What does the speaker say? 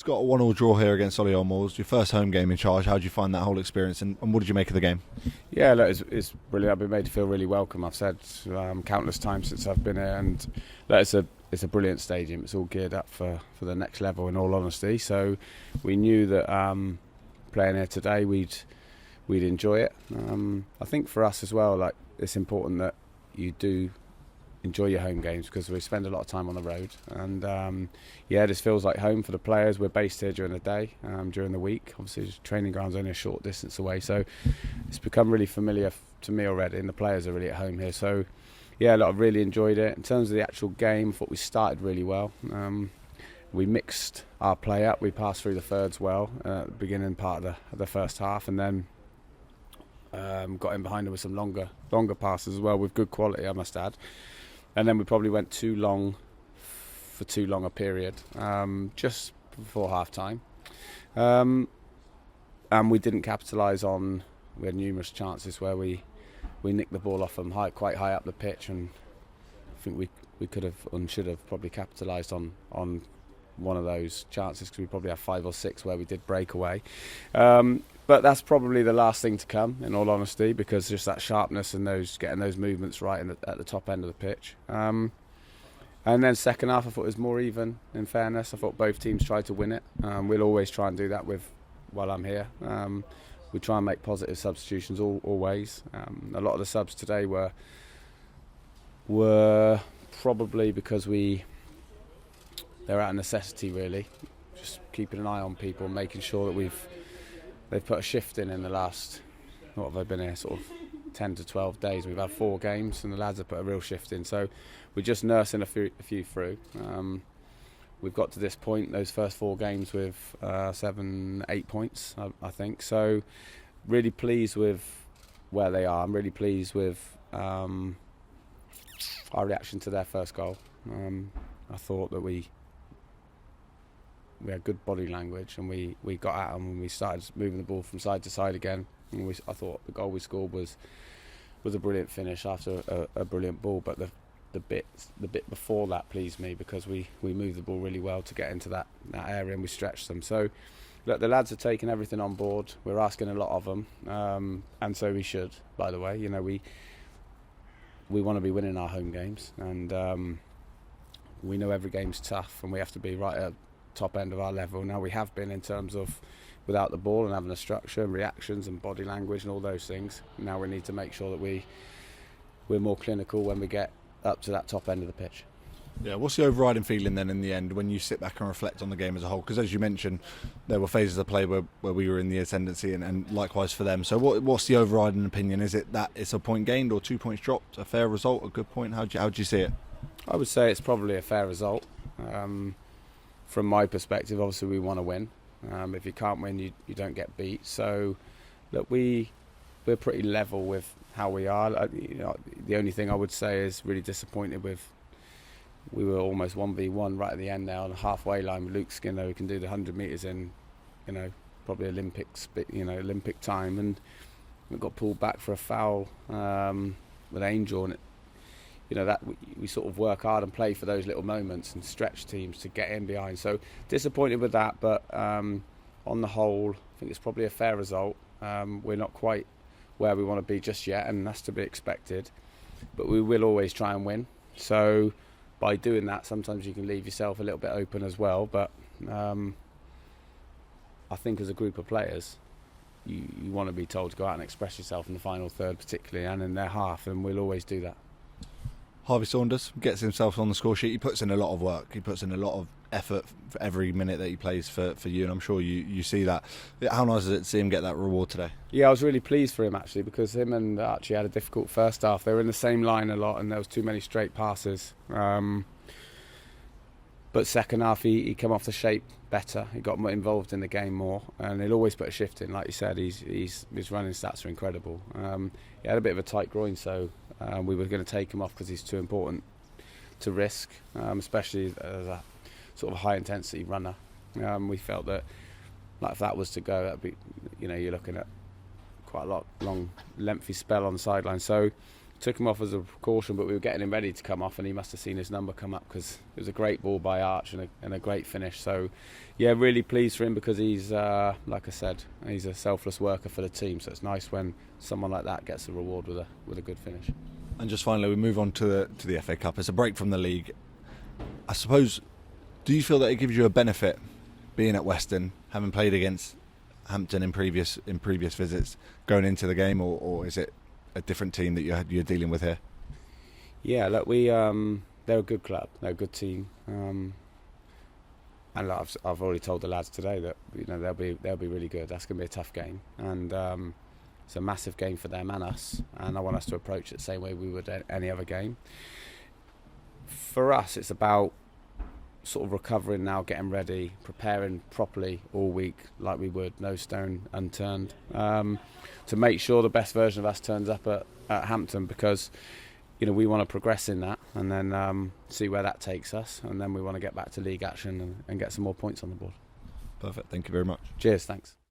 It's got a 1-1 draw here against Solihull Moors. Your first home game in charge. How did you find that whole experience, and what did you make of the game? Yeah, look, it's brilliant. I've been made to feel really welcome. I've said countless times since I've been here, and look, it's a brilliant stadium. It's all geared up for the next level, in all honesty. So we knew that playing here today, we'd enjoy it. I think for us as well, like, it's important that you do enjoy your home games, because we spend a lot of time on the road, and this feels like home for the players. We're based here during the day, during the week. Obviously, the training ground's only a short distance away, so it's become really familiar to me already, and the players are really at home here. So yeah, look, I've really enjoyed it. In terms of the actual game, I thought we started really well. We mixed our play up. We passed through the thirds well at the beginning part of the first half, and then got in behind them with some longer passes as well, with good quality, I must add. And then we probably went too long for too long a period, just before half time. And we didn't capitalise on. We had numerous chances where we nicked the ball off them quite high up the pitch, and I think we could have and should have probably capitalised on one of those chances, because we probably had 5 or 6 where we did break away. But that's probably the last thing to come, in all honesty, because just that sharpness and getting those movements right at the top end of the pitch. And then second half, I thought it was more even, in fairness. I thought both teams tried to win it. We'll always try and do that while I'm here. We try and make positive substitutions always. A lot of the subs today were probably because they're out of necessity, really. Just keeping an eye on people, making sure that they've put a shift in the last, what have I been here, sort of 10 to 12 days. We've had 4 games, and the lads have put a real shift in. So we're just nursing a few through. We've got to this point, those first 4 games, with 7-8 points, I think. So really pleased with where they are. I'm really pleased with our reaction to their first goal. I thought that we had good body language, and we got at them when we started moving the ball from side to side again. And I thought the goal we scored was a brilliant finish after a brilliant ball. But the bit before that pleased me, because we moved the ball really well to get into that area, and we stretched them. So look, the lads are taking everything on board. We're asking a lot of them, and so we should. By the way, we want to be winning our home games, and we know every game's tough, and we have to be right at top end of our level. Now we have been, in terms of without the ball and having a structure and reactions and body language and all those things. Now we need to make sure that we're more clinical when we get up to that top end of the pitch. Yeah, what's the overriding feeling then in the end when you sit back and reflect on the game as a whole? Because as you mentioned, there were phases of play where we were in the ascendancy, and likewise for them. So what's the overriding opinion? Is it that it's a point gained or 2 points dropped, a fair result, a good point? How do you see it? I would say it's probably a fair result. From my perspective, obviously we want to win. If you can't win, you don't get beat. So look, we're pretty level with how we are. The only thing I would say is really disappointed with, we were almost 1v1 right at the end there on the halfway line with Luke Skinner, who can do the 100 metres in, probably Olympic time, and we got pulled back for a foul with Angel, and that we sort of work hard and play for those little moments and stretch teams to get in behind. So disappointed with that, but on the whole, I think it's probably a fair result. We're not quite where we want to be just yet, and that's to be expected, but we will always try and win. So by doing that, sometimes you can leave yourself a little bit open as well. But I think as a group of players, you want to be told to go out and express yourself in the final third particularly, and in their half, and we'll always do that. Harvey Saunders gets himself on the score sheet. He puts in a lot of work. He puts in a lot of effort for every minute that he plays for you, and I'm sure you see that. How nice is it to see him get that reward today? Yeah, I was really pleased for him, actually, because him and Archie had a difficult first half. They were in the same line a lot, and there was too many straight passes. But second half, he came off the shape better. He got more involved in the game more, and he'll always put a shift in. Like you said, his running stats are incredible. He had a bit of a tight groin, so we were going to take him off because he's too important to risk, especially as a sort of high intensity runner. We felt that, like, if that was to go, that'd be, you're looking at quite a long, lengthy spell on the sideline. So took him off as a precaution, but we were getting him ready to come off, and he must have seen his number come up, because it was a great ball by Arch and a great finish. So yeah, really pleased for him, because he's like I said, he's a selfless worker for the team, so it's nice when someone like that gets the reward with a good finish. And just finally, we move on to the FA Cup. It's a break from the league. I suppose, do you feel that it gives you a benefit being at Weston, having played against Hampton in previous visits, going into the game, or is it a different team that you're dealing with here? Yeah, look, they're a good club, they're a good team, and like I've already told the lads today that they'll be really good. That's going to be a tough game, and it's a massive game for them and us, and I want us to approach it the same way we would any other game. For us, it's about sort of recovering now, getting ready, preparing properly all week like we would, no stone unturned, to make sure the best version of us turns up at Hampton, because we want to progress in that, and then see where that takes us, and then we want to get back to league action and get some more points on the board. Perfect, thank you very much. Cheers, thanks.